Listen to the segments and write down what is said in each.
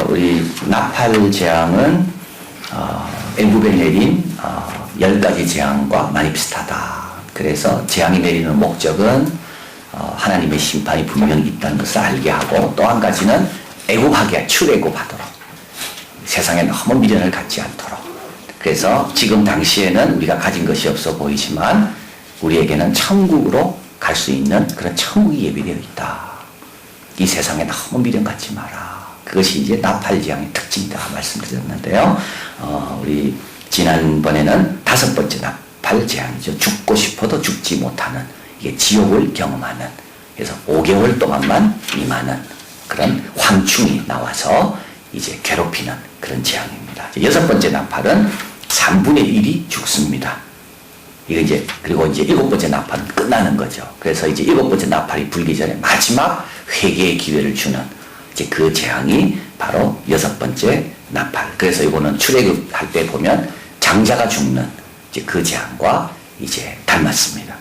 우리 나팔 재앙은 애굽에 내린 10가지 재앙과 많이 비슷하다. 그래서 재앙이 내리는 목적은 하나님의 심판이 분명히 있다는 것을 알게 하고, 또 한 가지는 애굽하게 출애굽하도록, 세상에 너무 미련을 갖지 않도록. 그래서 지금 당시에는 우리가 가진 것이 없어 보이지만 우리에게는 천국으로 갈 수 있는 그런 천국이 예비되어 있다. 이 세상에 너무 미련 갖지 마라. 그것이 이제 나팔 재앙의 특징이다 말씀드렸는데요. 우리 지난번에는 5번째 나팔 재앙이죠. 죽고 싶어도 죽지 못하는, 이게 지옥을 경험하는, 그래서 5개월 동안만 임하는 그런 황충이 나와서 이제 괴롭히는 그런 재앙입니다. 6번째 나팔은 3분의 1이 죽습니다. 이거 이제, 그리고 이제 7번째 나팔은 끝나는 거죠. 그래서 이제 7번째 나팔이 불기 전에 마지막 회개의 기회를 주는 이제 그 재앙이 바로 6번째 나팔. 그래서 이거는 출애굽할 때 보면 장자가 죽는 이제 그 재앙과 이제 닮았습니다.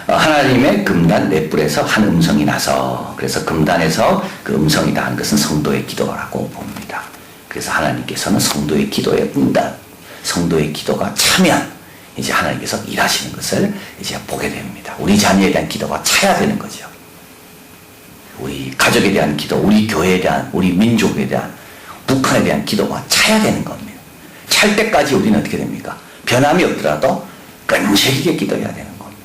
하나님의 금단 넷불에서 한 음성이 나서, 그래서 금단에서 그 음성이 나는 것은 성도의 기도라고 봅니다. 그래서 하나님께서는 성도의 기도에 응답, 성도의 기도가 차면 이제 하나님께서 일하시는 것을 이제 보게 됩니다. 우리 자녀에 대한 기도가 차야 되는 거죠. 우리 가족에 대한 기도, 우리 교회에 대한, 우리 민족에 대한, 북한에 대한 기도가 차야 되는 겁니다. 찰 때까지 우리는 어떻게 됩니까? 변함이 없더라도 끈질기게 기도해야 되는 겁니다.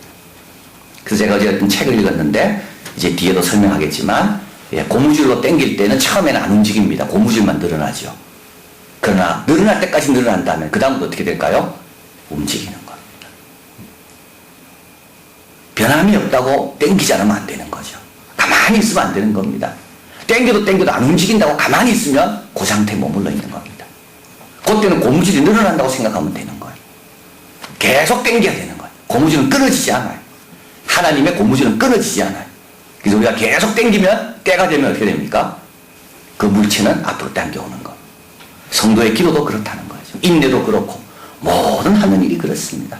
그래서 제가 어제 어떤 책을 읽었는데, 이제 뒤에도 설명하겠지만, 고무줄로 당길 때는 처음에는 안 움직입니다. 고무줄만 늘어나죠. 그러나 늘어날 때까지 늘어난다면 그 다음부터 어떻게 될까요? 움직이는 겁니다. 변함이 없다고 당기지 않으면 안 되는 거죠. 가만히 있으면 안 되는 겁니다. 당겨도 안 움직인다고 가만히 있으면 그 상태에 머물러 있는 겁니다. 그때는 고무줄이 늘어난다고 생각하면 되는 거예요. 계속 당겨야 되는 거예요. 고무줄은 끊어지지 않아요. 하나님의 고무줄은 끊어지지 않아요. 그래서 우리가 계속 당기면 때가 되면 어떻게 됩니까? 그 물체는 앞으로 당겨오는 거예요. 성도의 기도도 그렇다는 거죠. 인내도 그렇고 모든 하는 일이 그렇습니다.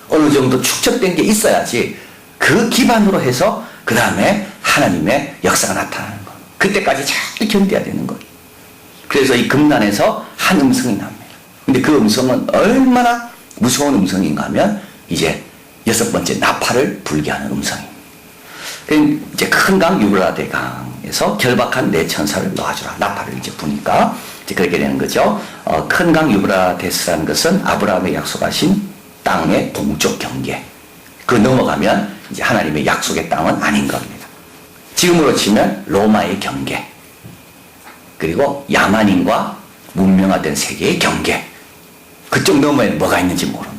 어느 정도 축적된 게 있어야지 그 기반으로 해서 그 다음에 하나님의 역사가 나타나는 거예요. 그때까지 잘 견뎌야 되는 거예요. 그래서 이 금단에서 한 음성이 납니다. 근데 그 음성은 얼마나 무서운 음성인가 하면 이제 6번째 나팔을 불게 하는 음성입니다. 이제 큰 강 유브라데 강에서 결박한 내 천사를 놓아주라. 나팔을 이제 부니까 이제 그렇게 되는 거죠. 큰 강 유브라데스라는 것은 아브라함의 약속하신 땅의 동쪽 경계. 그 넘어가면 이제 하나님의 약속의 땅은 아닌 겁니다. 지금으로 치면 로마의 경계, 그리고 야만인과 문명화된 세계의 경계. 그쪽 너머에 뭐가 있는지 모릅니다.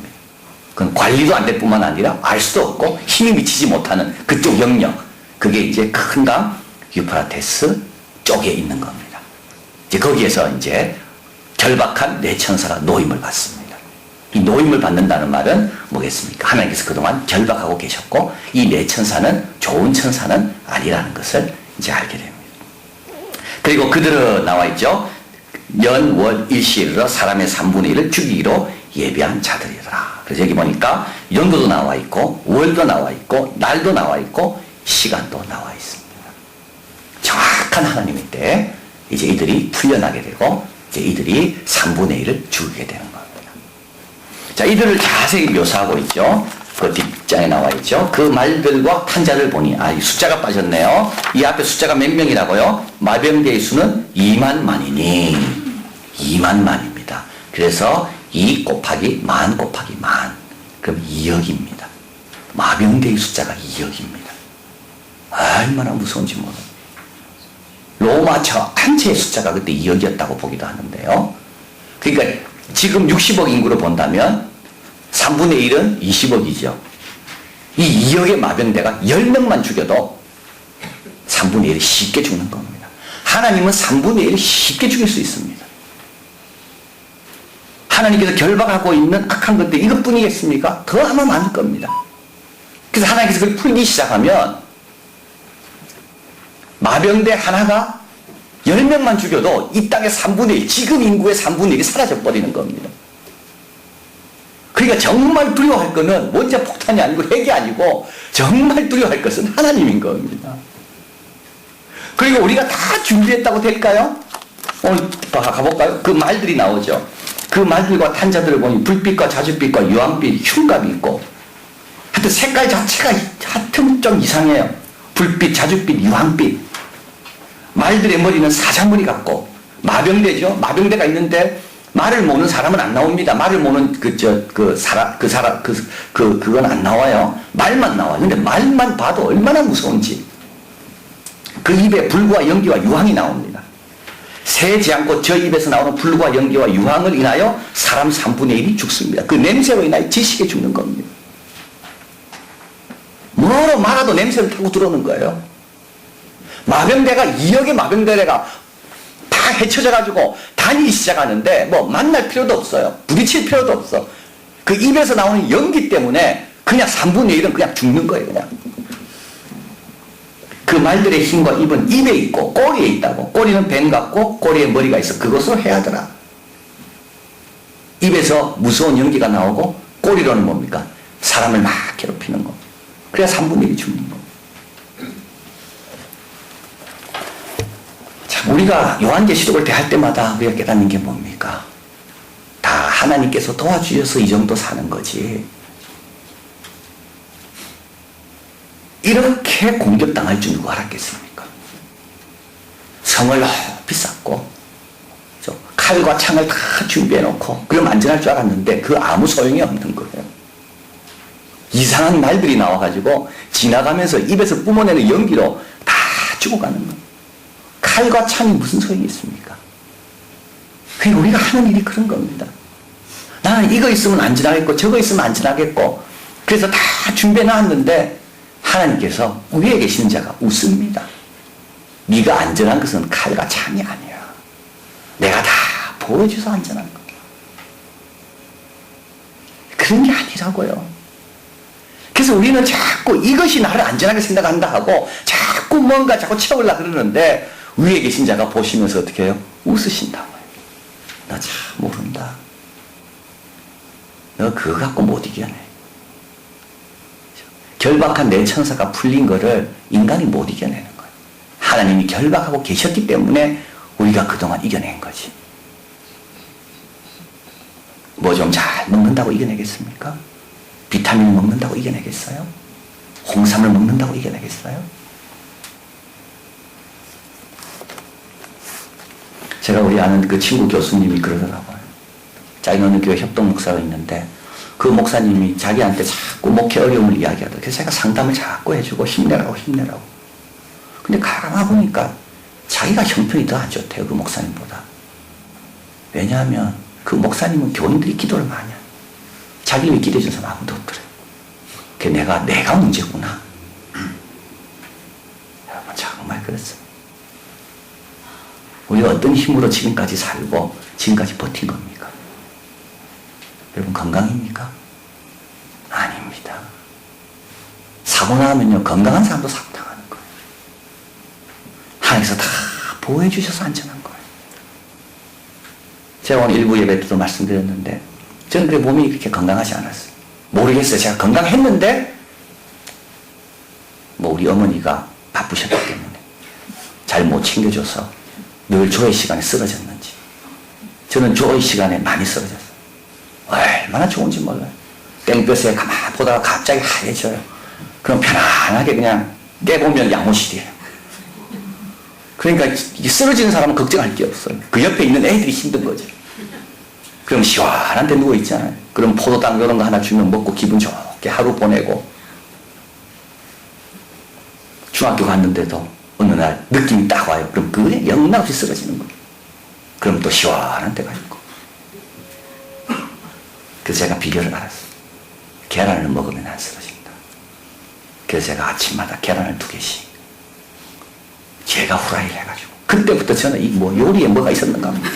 그건 관리도 안 될 뿐만 아니라 알 수도 없고 힘이 미치지 못하는 그쪽 영역. 그게 이제 큰 강 유프라테스 쪽에 있는 겁니다. 이제 거기에서 이제 결박한 내 천사가 노임을 받습니다. 이 노임을 받는다는 말은 뭐겠습니까? 하나님께서 그동안 결박하고 계셨고 이 내 천사는 좋은 천사는 아니라는 것을 이제 알게 됩니다. 그리고 그들은 나와 있죠. 연, 월, 일시에 이르러 사람의 3분의 1을 죽이기로 예비한 자들이더라. 그래서 여기 보니까 연도도 나와 있고 월도 나와 있고 날도 나와 있고 시간도 나와 있습니다. 정확한 하나님의 때 이제 이들이 풀려나게 되고 이제 이들이 3분의 1을 죽이게 되는 겁니다. 자, 이들을 자세히 묘사하고 있죠. 그 뒷장에 나와 있죠. 그 말들과 탄자를 보니, 이 숫자가 빠졌네요. 이 앞에 숫자가 몇 명이라고요? 마병대의 수는 2만만이니 2만만입니다. 그래서 2 곱하기 만 곱하기 만, 그럼 2억입니다. 마병대의 숫자가 2억입니다. 얼마나 무서운지 모릅니다. 로마 전체의 숫자가 그때 2억이었다고 보기도 하는데요. 그러니까 지금 60억 인구로 본다면 3분의 1은 20억이죠. 이 2억의 마병대가 10명만 죽여도 3분의 1이 쉽게 죽는 겁니다. 하나님은 3분의 1을 쉽게 죽일 수 있습니다. 하나님께서 결박하고 있는 악한 것들 이것뿐이겠습니까? 더 아마 많을 겁니다. 그래서 하나님께서 그걸 풀기 시작하면 마병대 하나가 10명만 죽여도 이 땅의 3분의 1, 지금 인구의 3분의 1이 사라져버리는 겁니다. 그러니까 정말 두려워할 것은 원자 폭탄이 아니고 핵이 아니고 정말 두려워할 것은 하나님인 겁니다. 그리고 우리가 다 준비했다고 될까요? 오늘 가볼까요? 그 말들이 나오죠. 그 말들과 탄자들을 보니 불빛과 자줏빛과 유황빛, 흉감이 있고 하여튼 색깔 자체가 하여튼 좀 이상해요. 불빛, 자줏빛, 유황빛. 말들의 머리는 사자머리 같고 마병대죠. 마병대가 있는데 말을 모는 사람은 안 나옵니다. 말을 모는 그건 안 나와요. 말만 나와요. 근데 말만 봐도 얼마나 무서운지. 그 입에 불과 연기와 유황이 나옵니다. 새지 않고 저 입에서 나오는 불과 연기와 유황을 인하여 사람 3분의 1이 죽습니다. 그 냄새로 인하여 지식에 죽는 겁니다. 뭐로 말아도 냄새를 타고 들어오는 거예요. 마병대가 2억의 마병대가 다 헤쳐져가지고 다니기 시작하는데 뭐 만날 필요도 없어요. 부딪힐 필요도 없어. 그 입에서 나오는 연기 때문에 그냥 3분의 1은 그냥 죽는 거예요. 그냥. 그 말들의 힘과 입은 입에 있고 꼬리에 있다고. 꼬리는 뱀 같고 꼬리에 머리가 있어. 그것으로 해야더라. 입에서 무서운 연기가 나오고 꼬리로는 뭡니까? 사람을 막 괴롭히는 거. 그래야 3분의 1이 죽는 거. 자, 우리가 요한계시록을 대할 때마다 우리가 깨닫는 게 뭡니까? 다 하나님께서 도와주셔서 이 정도 사는 거지. 이렇게 공격당할 줄 누가 알았겠습니까? 성을 높이 쌓고 칼과 창을 다 준비해놓고 그럼 안전할 줄 알았는데 그 아무 소용이 없는 거예요. 이상한 말들이 나와가지고 지나가면서 입에서 뿜어내는 연기로 다 죽어가는 거예요. 칼과 창이 무슨 소용이 있습니까? 그러니까 우리가 하는 일이 그런 겁니다. 나는 이거 있으면 안전하겠고 저거 있으면 안전하겠고 그래서 다 준비해놨는데 하나님께서 위에 계시는 자가 웃습니다. 네가 안전한 것은 칼과 창이 아니야. 내가 다 보여줘서 안전한 거야. 그런 게 아니라고요. 그래서 우리는 자꾸 이것이 나를 안전하게 생각한다 하고 자꾸 뭔가 자꾸 채우려고 그러는데 위에 계신 자가 보시면서 어떻게 해요? 웃으신다고요. 너 참 모른다. 너 그거 갖고 못 이겨내. 결박한 내 천사가 풀린 거를 인간이 못 이겨내는 거예요. 하나님이 결박하고 계셨기 때문에 우리가 그동안 이겨낸 거지. 뭐 좀 잘 먹는다고 이겨내겠습니까? 비타민 먹는다고 이겨내겠어요? 홍삼을 먹는다고 이겨내겠어요? 제가 우리 아는 그 친구 교수님이 그러더라고요. 자기 어느 교회 협동 목사가 있는데 그 목사님이 자기한테 자꾸 목회 어려움을 이야기하더라고요. 그래서 제가 상담을 자꾸 해주고 힘내라고. 근데 가만 보니까 자기가 형편이 더 안 좋대요. 그 목사님보다. 왜냐하면 그 목사님은 교인들이 기도를 많이 해요. 자기 위해 기도해 준 사람 아무도 없더래요. 그게 내가 문제구나. 여러분 정말 그랬어요. 우리가 어떤 힘으로 지금까지 살고 지금까지 버틴 겁니까? 여러분 건강입니까? 아닙니다. 사고 나면요 건강한 사람도 사고 당하는 거예요. 하나님께서 다 보호해 주셔서 안전한 거예요. 제가 오늘 일부 예배 때도 말씀드렸는데 저는 그래 몸이 그렇게 건강하지 않았어요. 모르겠어요. 제가 건강했는데 뭐 우리 어머니가 바쁘셨기 때문에 잘 못 챙겨줘서 늘 조회 시간에 쓰러졌는지 저는 조회 시간에 많이 쓰러졌어요. 얼마나 좋은지 몰라요. 땡볕에 가만히 보다가 갑자기 하얘져요. 그럼 편안하게 그냥 깨보면 양호실이에요. 그러니까 쓰러지는 사람은 걱정할 게 없어요. 그 옆에 있는 애들이 힘든 거죠. 그럼 시원한 데 누워있잖아요. 그럼 포도당 이런 거 하나 주면 먹고 기분 좋게 하루 보내고 중학교 갔는데도 어느 날 느낌이 딱 와요. 그럼 그게 영락없이 쓰러지는 거예요. 그럼 또 시원한 데가 있고. 그래서 제가 비결을 알았어요. 계란을 먹으면 안 쓰러진다. 그래서 제가 아침마다 계란을 2개씩 제가 후라이를 해가지고 그때부터 저는 뭐 요리에 뭐가 있었는가 합니다.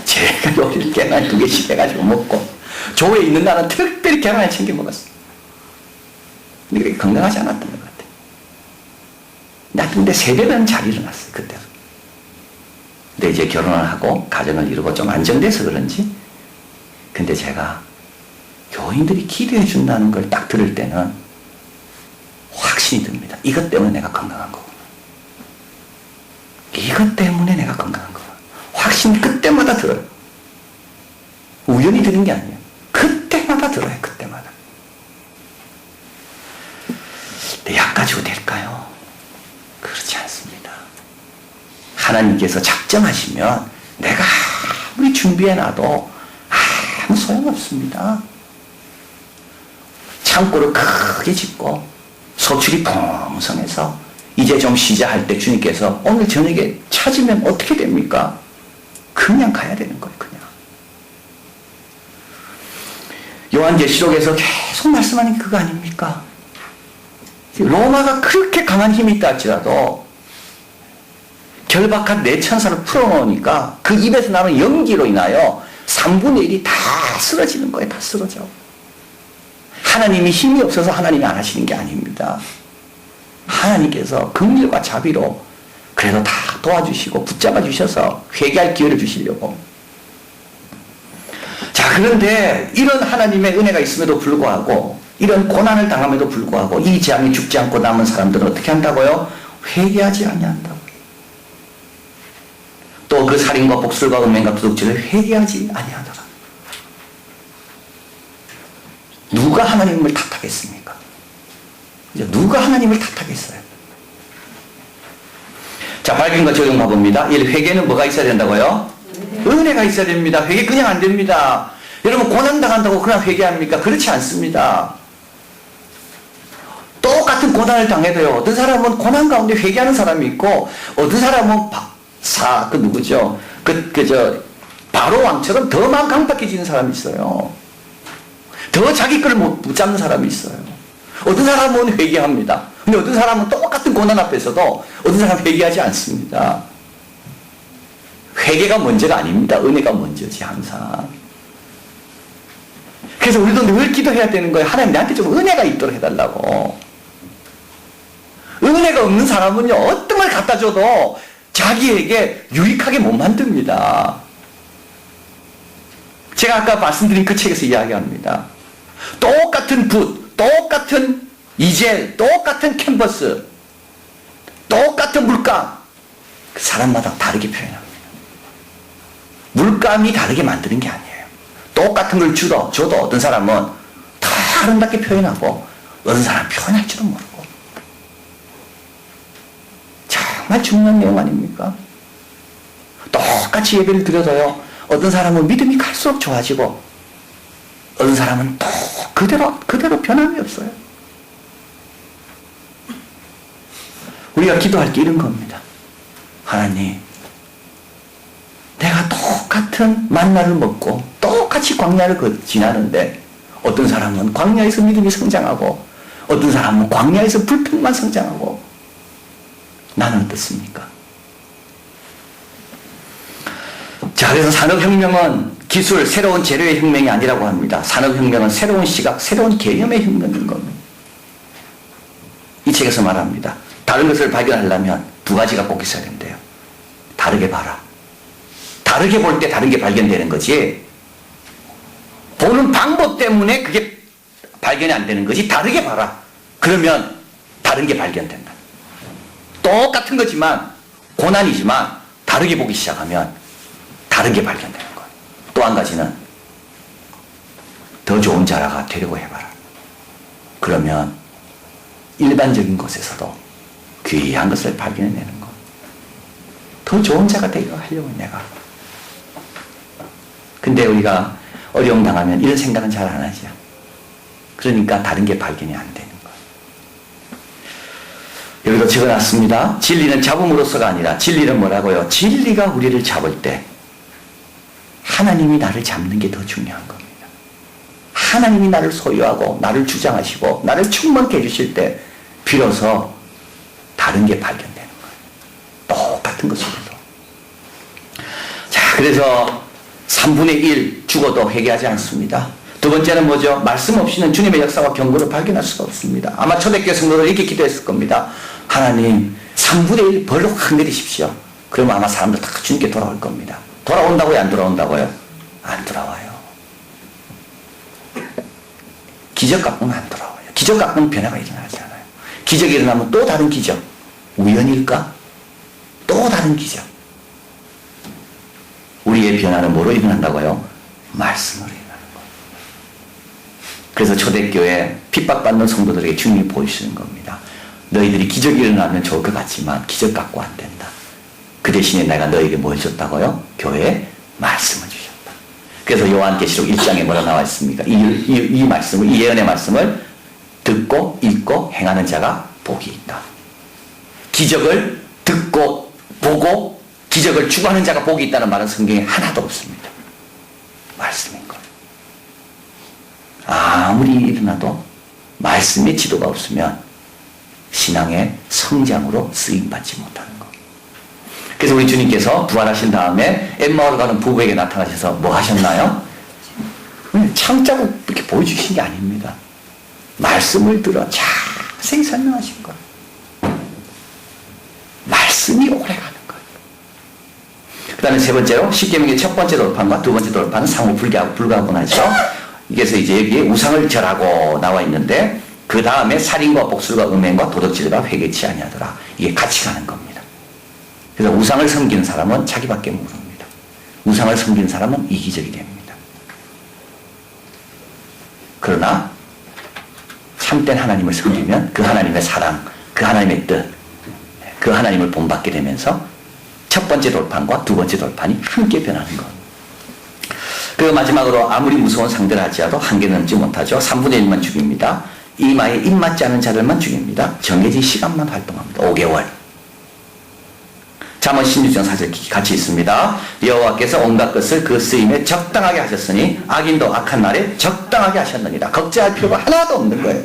제가 요리를 계란 2개씩 해가지고 먹고 조에 있는 날은 특별히 계란을 챙겨 먹었어요. 근데 그게 건강하지 않았던 것 같아요. 나 근데 새벽은 잘 일어났어요. 그때도. 근데 이제 결혼을 하고 가정을 이루고 좀 안정돼서 그런지 근데 제가 교인들이 기도해 준다는 걸 딱 들을 때는 확신이 듭니다. 이것 때문에 내가 건강한 거구나. 이것 때문에 내가 건강한 거구나. 하신 그때마다 들어요. 우연히 들은 게 아니에요. 그때마다 들어요. 그때마다. 내 약 가지고 될까요? 그렇지 않습니다. 하나님께서 작정하시면 내가 아무리 준비해놔도 아무 소용없습니다. 창고를 크게 짓고 소출이 풍성해서 이제 좀 쉬자 할 때 주님께서 오늘 저녁에 찾으면 어떻게 됩니까? 그냥 가야 되는 거예요. 그냥. 요한계시록에서 계속 말씀하는 게 그거 아닙니까? 로마가 그렇게 강한 힘이 있다 할지라도 결박한 네 천사를 풀어놓으니까 그 입에서 나는 연기로 인하여 3분의 1이 다 쓰러지는 거예요. 다 쓰러져. 하나님이 힘이 없어서 하나님이 안 하시는 게 아닙니다. 하나님께서 긍휼과 자비로 그래도 다 도와주시고 붙잡아 주셔서 회개할 기회를 주시려고. 자, 그런데 이런 하나님의 은혜가 있음에도 불구하고 이런 고난을 당함에도 불구하고 이 재앙에 죽지 않고 남은 사람들은 어떻게 한다고요? 회개하지 아니한다고. 또 그 살인과 복술과 음행과 도둑질을 회개하지 아니하더라. 누가 하나님을 탓하겠습니까? 누가 하나님을 탓하겠어요? 자, 밝은과 적용과 봅니다. 1. 회개는 뭐가 있어야 된다고요? 은혜가 있어야 됩니다. 회개 그냥 안 됩니다. 여러분 고난당한다고 그냥 회개합니까? 그렇지 않습니다. 똑같은 고난을 당해도요. 어떤 사람은 고난 가운데 회개하는 사람이 있고 어떤 사람은 그 누구죠? 바로 왕처럼 더 마음 강박해지는 사람이 있어요. 더 자기 거를 못 붙잡는 사람이 있어요. 어떤 사람은 회개합니다. 근데 어떤 사람은 똑같은 고난 앞에서도 어떤 사람은 회개하지 않습니다. 회개가 먼저가 아닙니다. 은혜가 먼저지 항상. 그래서 우리도 늘 기도해야 되는 거예요. 하나님 나한테 좀 은혜가 있도록 해달라고. 은혜가 없는 사람은요. 어떤 걸 갖다 줘도 자기에게 유익하게 못 만듭니다. 제가 아까 말씀드린 그 책에서 이야기합니다. 똑같은 붓, 똑같은 이젤, 똑같은 캔버스, 똑같은 물감, 그 사람마다 다르게 표현합니다. 물감이 다르게 만드는 게 아니에요. 똑같은 걸 줘도 어떤 사람은 더 아름답게 표현하고 어떤 사람은 표현할 줄은 모르고. 정말 중요한 내용 아닙니까? 똑같이 예배를 드려도요. 어떤 사람은 믿음이 갈수록 좋아지고 어떤 사람은 또 그대로 변함이 없어요. 우리가 기도할 게 이런 겁니다. 하나님, 내가 똑같은 만나를 먹고 똑같이 광야를 지나는데 어떤 사람은 광야에서 믿음이 성장하고 어떤 사람은 광야에서 불평만 성장하고 나는 어떻습니까? 자, 그래서 산업혁명은 기술, 새로운 재료의 혁명이 아니라고 합니다. 산업혁명은 새로운 시각, 새로운 개념의 혁명인 겁니다. 이 책에서 말합니다. 다른 것을 발견하려면 두 가지가 꼭 있어야 된대요. 다르게 봐라. 다르게 볼 때 다른 게 발견되는 거지. 보는 방법 때문에 그게 발견이 안 되는 거지. 다르게 봐라. 그러면 다른 게 발견된다. 똑같은 거지만 고난이지만 다르게 보기 시작하면 다른 게 발견되는 거예요. 또 한 가지는 더 좋은 자라가 되려고 해봐라. 그러면 일반적인 곳에서도 귀한 것을 발견해내는 거. 더 좋은 자가 되려고 하려고 내가. 근데 우리가 어려움 당하면 이런 생각은 잘 안 하죠. 그러니까 다른 게 발견이 안 되는 거예요. 여기도 적어놨습니다. 진리는 잡음으로서가 아니라 진리는 뭐라고요? 진리가 우리를 잡을 때 하나님이 나를 잡는 게 더 중요한 겁니다. 하나님이 나를 소유하고 나를 주장하시고 나를 충만케 해주실 때 비로소 다른 게 발견되는 거예요. 똑같은 것으로도. 자, 그래서 3분의 1 죽어도 회개하지 않습니다. 두 번째는 뭐죠? 말씀 없이는 주님의 역사와 경고를 발견할 수가 없습니다. 아마 초대교회 성도들 이렇게 기도했을 겁니다. 하나님 3분의 1 벌로 확 내리십시오. 그러면 아마 사람들 다 주님께 돌아올 겁니다. 돌아온다고요? 안 돌아온다고요? 안 돌아와요. 기적 갖고는 안 돌아와요. 기적 갖고는 변화가 일어나지 않아요. 기적이 일어나면 또 다른 기적. 우연일까? 또 다른 기적. 일어나는 뭐로 일어난다고요? 말씀으로 일어나는 거예요. 그래서 초대교회 핍박받는 성도들에게 주님이 보여주시는 겁니다. 너희들이 기적이 일어나면 좋을 것 같지만 기적 갖고 안 된다. 그 대신에 내가 너에게 뭘 줬다고요? 교회에 말씀을 주셨다. 그래서 요한계시록 1장에 뭐라 나와 있습니까? 이 말씀을, 이 예언의 말씀을 듣고 읽고 행하는 자가 복이 있다. 기적을 듣고 보고 기적을 추구하는 자가 복이 있다는 말은 성경에 하나도 없습니다. 말씀인 거예요. 아무리 일어나도 말씀의 지도가 없으면 신앙의 성장으로 쓰임받지 못하는 거. 그래서 우리 주님께서 부활하신 다음에 엠마오로 가는 부부에게 나타나셔서 뭐 하셨나요? 창자국 이렇게 보여주신 게 아닙니다. 말씀을 들어 자세히 설명하신 거예요. 말씀이 오래 가는 거예요. 그 다음에 세 번째로 십계명의 첫 번째 돌판과 두 번째 돌판은 상호 불가하고 나서 그래서 이제 여기에 우상을 절하고 나와 있는데 그 다음에 살인과 복술과 음행과 도덕질과 회개치 아니하더라. 이게 같이 가는 겁니다. 그래서 우상을 섬기는 사람은 자기밖에 모릅니다. 우상을 섬기는 사람은 이기적이 됩니다. 그러나 참된 하나님을 섬기면 그 하나님의 사랑, 그 하나님의 뜻, 그 하나님을 본받게 되면서 첫 번째 돌판과 두 번째 돌판이 함께 변하는 겁니다. 그리고 마지막으로 아무리 무서운 상대를 하지라도 한계는 넘지 못하죠. 3분의 1만 죽입니다. 이마에 입맞지 않은 자들만 죽입니다. 정해진 시간만 활동합니다. 5개월. 잠언 16장 4절 같이 있습니다. 여호와께서 온갖 것을 그 쓰임에 적당하게 하셨으니 악인도 악한 날에 적당하게 하셨느니라. 걱정할 필요가 하나도 없는 거예요.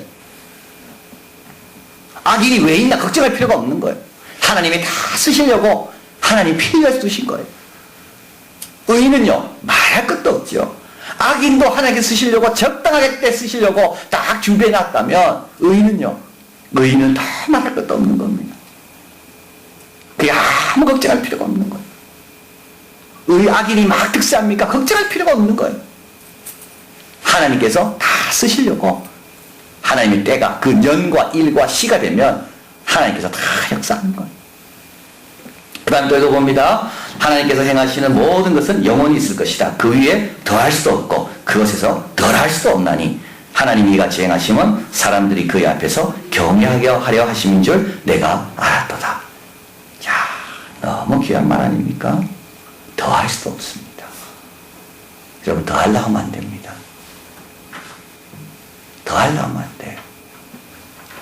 악인이 왜 있나 걱정할 필요가 없는 거예요. 하나님이 다 쓰시려고 하나님 필요해서 쓰신 거예요. 의인은요 말할 것도 없죠. 악인도 하나님께 쓰시려고 적당하게 때 쓰시려고 딱 준비해놨다면 의인은 다 말할 것도 없는 겁니다. 그게 아무 걱정할 필요가 없는 거예요. 악인이 막 득세합니까? 걱정할 필요가 없는 거예요. 하나님께서 다 쓰시려고 하나님의 때가 그 년과 일과 시가 되면 하나님께서 다 역사하는 거예요. 그 다음 또 읽어봅니다. 하나님께서 행하시는 모든 것은 영원히 있을 것이다. 그 위에 더할 수도 없고 그것에서 덜할 수도 없나니 하나님이 이같이 행하심은 사람들이 그의 앞에서 경외하게 하려 하심인 줄 내가 알았도다. 야, 너무 귀한 말 아닙니까? 더할 수도 없습니다. 여러분 더하려고 하면 안 됩니다. 더하려고 하면 안 돼요.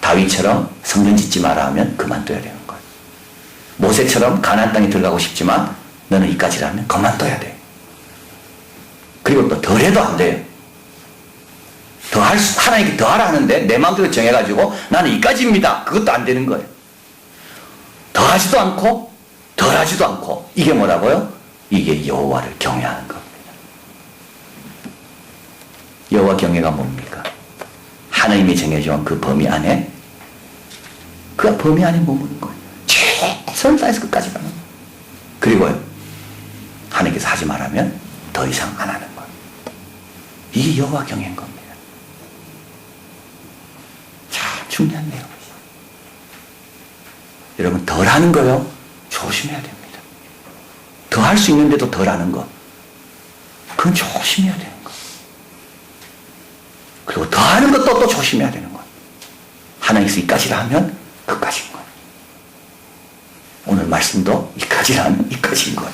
다윗처럼 성전 짓지 마라 하면 그만둬야 되는 거예요. 모세처럼 가나안 땅에 들어가고 싶지만 너는 이까지라면 그만둬야 돼. 그리고 또 덜해도 안 돼요. 하나님께 더하라 하는데 내 마음대로 정해가지고 나는 이까지입니다. 그것도 안 되는 거예요. 더하지도 않고 덜하지도 않고 이게 뭐라고요? 이게 여호와를 경외하는 겁니다. 여호와 경외가 뭡니까? 하나님이 정해준 그 범위 안에 그 범위 안에 머무는 거예요. 최선을 다해서 끝까지 가는 거예요. 그리고요 하나님께서 하지 말라면 더 이상 안 하는 거예요. 이게 여호와 경외인 겁니다. 참 중요한 내용이죠. 여러분 덜 하는 거요 조심해야 됩니다. 더 할 수 있는데도 덜 하는 거 그건 조심해야 되는 거예요. 그리고 더 하는 것도 또 조심해야 되는 거예요. 하나님께서 이까지라 하면 그까지인 거예요. 오늘 말씀도 이까지라 하면 이까지인 거예요.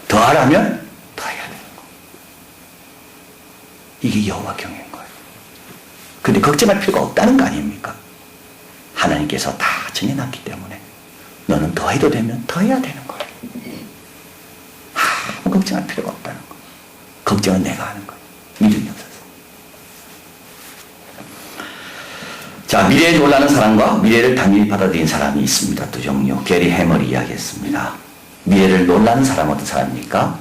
더 하라면 더 해야 되는 거예요. 이게 여호와 경외인 거예요. 근데 걱정할 필요가 없다는 거 아닙니까? 하나님께서 다 정해놨기 때문에 너는 더 해도 되면 더 해야 되는 거예요. 아무 걱정할 필요가 없다는 거예요. 걱정은 내가 하는 거예요. 믿음이 없어서. 자, 미래에 놀라는 사람과 미래를 당연히 받아들인 사람이 있습니다. 두 종류. 게리 해머리 이야기했습니다. 미래를 놀라는 사람은 어떤 사람입니까?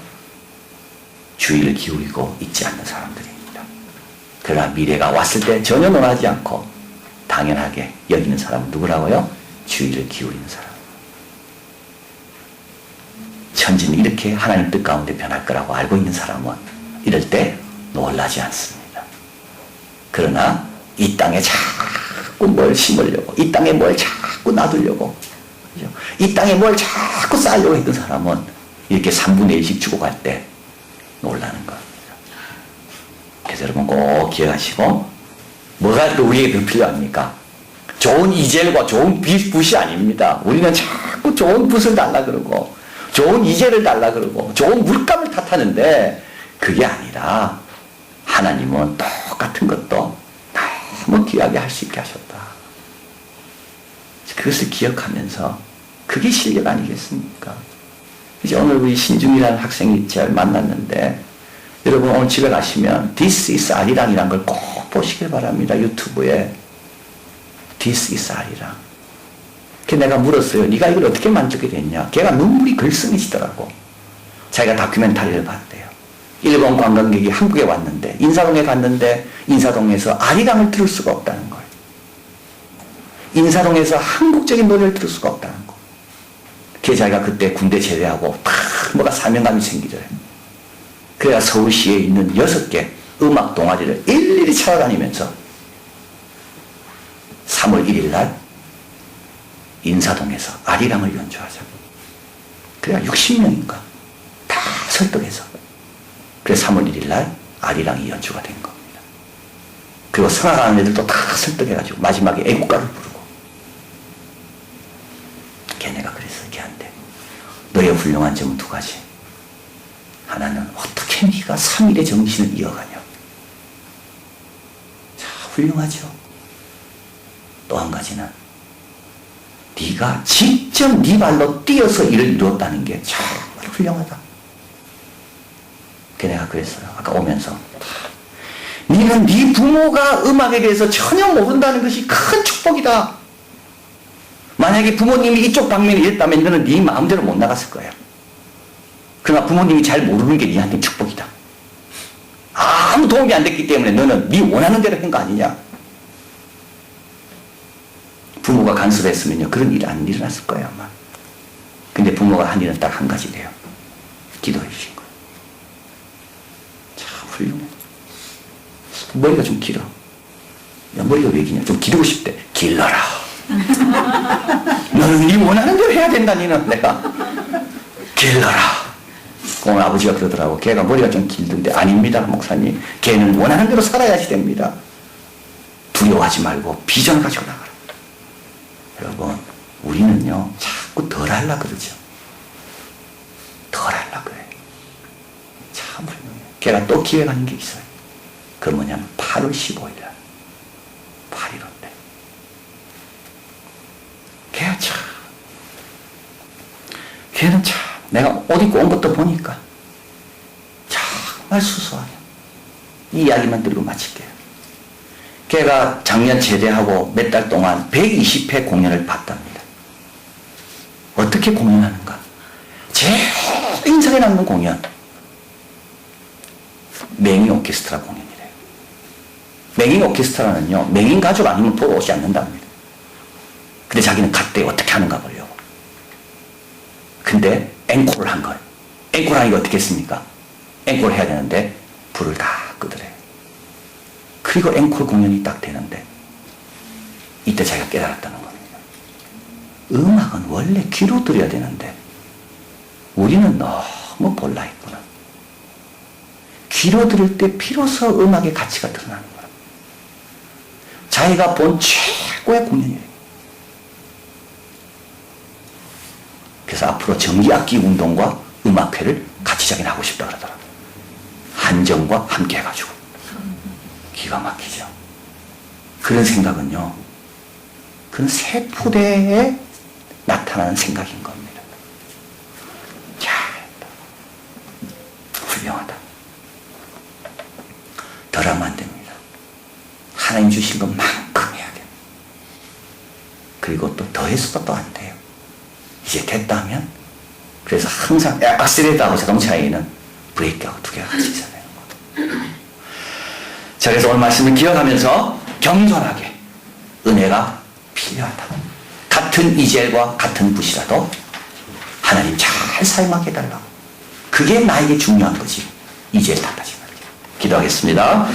주의를 기울이고 있지 않는 사람들입니다. 그러나 미래가 왔을 때 전혀 놀라지 않고 당연하게 여기는 사람은 누구라고요? 주의를 기울이는 사람. 천지는 이렇게 하나님 뜻 가운데 변할 거라고 알고 있는 사람은 이럴 때 놀라지 않습니다. 그러나 이 땅에 자꾸 뭘 심으려고, 이 땅에 뭘 자꾸 놔두려고, 이 땅에 뭘 자꾸 쌓으려고 했던 사람은 이렇게 3분의 1씩 주고 갈 때 놀라는 겁니다. 그래서 여러분 꼭 기억하시고, 뭐가 또 우리에게 더 필요합니까? 좋은 이젤과 좋은 붓이 아닙니다. 우리는 자꾸 좋은 붓을 달라 그러고 좋은 이젤을 달라 그러고 좋은 물감을 탓하는데, 그게 아니라 하나님은 똑같은 것도 너무 귀하게 할 수 있게 하셨다. 그것을 기억하면서, 그게 실력 아니겠습니까? 이제 오늘 우리 신중이라는 학생이 제가 만났는데, 여러분 오늘 집에 가시면 This is 아리랑이라는 걸 꼭 보시길 바랍니다. 유튜브에 This is 아리랑. 그래서 내가 물었어요. 네가 이걸 어떻게 만들게 됐냐? 걔가 눈물이 글썽이시더라고. 자기가 다큐멘터리를 봤대요. 일본 관광객이 한국에 왔는데, 인사동에 갔는데 인사동에서 아리랑을 들을 수가 없다는 거예요. 인사동에서 한국적인 노래를 들을 수가 없다는 거. 그래서 자기가 그때 군대 제대하고 딱 뭐가 사명감이 생기더래요. 그래야 서울시에 있는 6개 음악 동아리를 일일이 찾아다니면서 3월 1일 날 인사동에서 아리랑을 연주하자. 그래야 60명인가 다 설득해서, 그래서 3월 1일 날 아리랑이 연주가 된 겁니다. 그리고 성악하는 애들도 다 설득해가지고 마지막에 애국가를 부르고. 걔네가 그랬어. 걔한테 너의 훌륭한 점은 2가지. 하나는 어떻게 네가 3일의 정신을 이어가냐. 자, 훌륭하죠. 또 한 가지는 네가 직접 네 발로 뛰어서 일을 이루었다는 게 정말 훌륭하다. 그 내가 그랬어요. 아까 오면서 네는 네 부모가 음악에 대해서 전혀 모른다는 것이 큰 축복이다. 만약에 부모님이 이쪽 방면에 있다면 너는 네 마음대로 못 나갔을 거야. 그러나 부모님이 잘 모르는 게 네한테 축복이다. 아무 도움이 안 됐기 때문에 너는 네 원하는 대로 한 거 아니냐. 부모가 간섭했으면요, 그런 일이 안 일어났을 거예요 아마. 근데 부모가 한 일은 딱 한 가지래요. 기도해 주신 거예요. 참 훌륭해. 머리가 좀 길어. 야, 머리가 왜 기냐. 좀 기르고 싶대. 길러라. 너는 네 원하는 대로 해야 된다. 니는. 내가 길러라. 오늘 아버지가 그러더라고. 걔가 머리가 좀 길던데. 아닙니다 목사님, 걔는 원하는 대로 살아야지 됩니다. 두려워하지 말고 비전을 가지고 나가라. 여러분, 우리는요 자꾸 덜 하려고 그러죠. 덜 하려고 그래요. 참 훌륭해요. 걔가 또 기획하는 게 있어요. 그 뭐냐면 8월 15일 날 8.15 걔가 참, 걔는 참, 내가 옷 입고 온 것도 보니까 정말 수수하게. 이 이야기만 드리고 마칠게요. 걔가 작년 제대하고 몇 달 동안 120회 공연을 봤답니다. 어떻게 공연하는가? 제일 인상에 남는 공연, 맹인 오케스트라 공연이래요. 맹인 오케스트라는요, 맹인 가족 아니면 보러 오지 않는답니다. 근데 자기는 갔대. 어떻게 하는가 보려고. 근데 앵콜을 한 거예요. 앵콜 하니까 어떻게 했습니까? 앵콜 해야 되는데 불을 다 끄더래요. 그리고 앵콜 공연이 딱 되는데 이때 자기가 깨달았다는 겁니다. 음악은 원래 귀로 들어야 되는데 우리는 너무 볼라 했구나. 귀로 들을 때 비로소 음악의 가치가 드러나는 거야. 자기가 본 최고의 공연이래요. 그래서 앞으로 정기악기 운동과 음악회를 같이 자기는 하고 싶다 그러더라고요. 한정과 함께 해가지고. 기가 막히죠. 그런 생각은요, 그건 세포대에 나타나는 생각인 겁니다. 자, 훌륭하다. 덜하면 안 됩니다. 하나님 주신 것만큼 해야 돼요. 그리고 또 더해서도 또 안 돼요. 이제 됐다 하면, 그래서 항상 악셀레이터하고 자동차에는 브레이크하고 2개가 같이 있어야 되는 거예요. 자, 그래서 오늘 말씀을 기억하면서 겸손하게 은혜가 필요하다. 같은 이젤과 같은 붓이라도 하나님 잘 사용하게 해달라고. 그게 나에게 중요한 거지. 이젤 탓하지 말게. 기도하겠습니다.